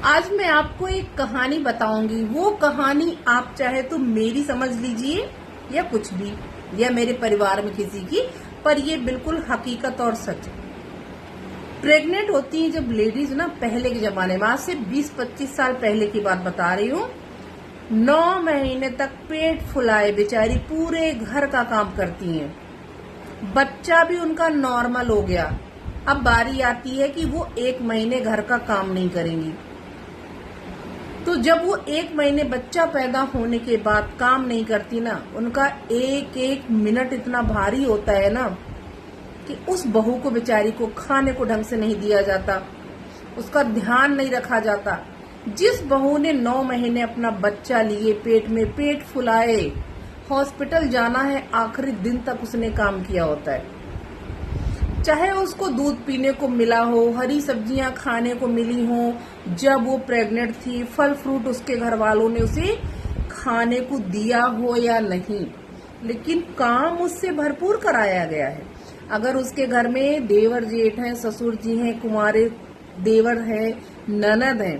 आज मैं आपको एक कहानी बताऊंगी। वो कहानी आप चाहे तो मेरी समझ लीजिए या कुछ भी, या मेरे परिवार में किसी की, पर ये बिल्कुल हकीकत और सच। प्रेग्नेंट होती है जब लेडीज ना, पहले के जमाने में, आज से 20-25 साल पहले की बात बता रही हूँ, 9 महीने तक पेट फुलाए बेचारी पूरे घर का काम करती हैं। बच्चा भी उनका नॉर्मल हो गया। अब बारी आती है कि वो 1 महीने घर का काम नहीं करेंगी। तो जब वो 1 महीने बच्चा पैदा होने के बाद काम नहीं करती ना, उनका एक एक मिनट इतना भारी होता है ना कि उस बहू को बेचारी को खाने को ढंग से नहीं दिया जाता, उसका ध्यान नहीं रखा जाता। जिस बहू ने 9 महीने अपना बच्चा लिए पेट में, पेट फुलाए, हॉस्पिटल जाना है, आखिरी दिन तक उसने काम किया होता है। चाहे उसको दूध पीने को मिला हो, हरी सब्जियां खाने को मिली हो, जब वो प्रेग्नेंट थी, फल फ्रूट उसके घर वालों ने उसे खाने को दिया हो या नहीं, लेकिन काम उससे भरपूर कराया गया है। अगर उसके घर में देवर जेठ हैं, ससुर जी हैं, कुंवारे देवर हैं, ननद हैं,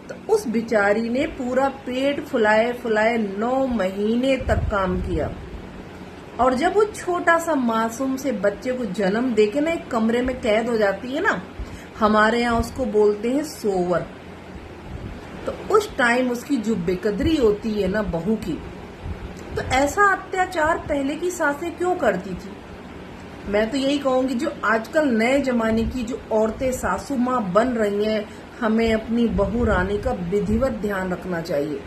तो उस बिचारी ने पूरा पेट फुलाए फुलाए 9 महीने तक काम किया। और जब वो छोटा सा मासूम से बच्चे को जन्म देके ना एक कमरे में कैद हो जाती है ना, हमारे यहाँ उसको बोलते हैं सोवर, तो उस टाइम उसकी जो बेकदरी होती है ना बहू की, तो ऐसा अत्याचार पहले की सासें क्यों करती थी? मैं तो यही कहूंगी, जो आजकल नए जमाने की जो औरतें सासू माँ बन रही हैं, हमें अपनी बहू रानी का विधिवत ध्यान रखना चाहिए।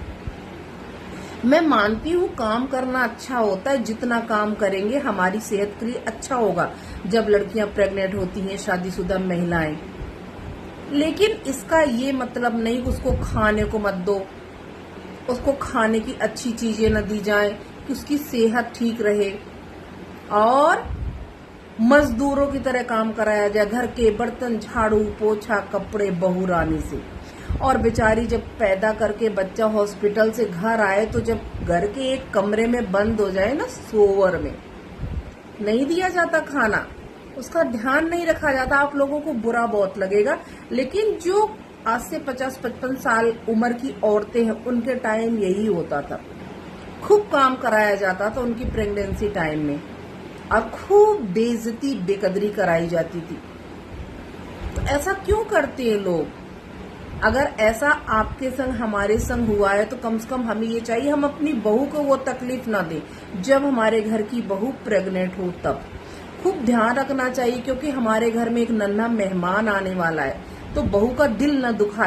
मैं मानती हूँ काम करना अच्छा होता है, जितना काम करेंगे हमारी सेहत के लिए अच्छा होगा जब लड़कियां प्रेग्नेंट होती हैं, शादीशुदा महिलाएं। लेकिन इसका ये मतलब नहीं कि उसको खाने को मत दो, उसको खाने की अच्छी चीजें न दी जाए कि उसकी सेहत ठीक रहे, और मजदूरों की तरह काम कराया जाए, घर के बर्तन, झाड़ू पोछा, कपड़े बहू रानी से। और बेचारी जब पैदा करके बच्चा हॉस्पिटल से घर आए, तो जब घर के एक कमरे में बंद हो जाए ना, सोवर में, नहीं दिया जाता खाना, उसका ध्यान नहीं रखा जाता, आप लोगों को बुरा बहुत लगेगा, लेकिन जो आज से 50-55 साल उम्र की औरतें हैं, उनके टाइम यही होता था। खूब काम कराया जाता था उनकी प्रेगनेंसी टाइम में, और खूब बेइज्जती बेकदरी कराई जाती थी। तो ऐसा क्यों करते हैं लोग? अगर ऐसा आपके संग, हमारे संग हुआ है, तो कम से कम हमें ये चाहिए, हम अपनी बहू को वो तकलीफ ना दें। जब हमारे घर की बहू प्रेग्नेंट हो तब खूब ध्यान रखना चाहिए, क्योंकि हमारे घर में एक नन्हा मेहमान आने वाला है, तो बहू का दिल न दुखाए।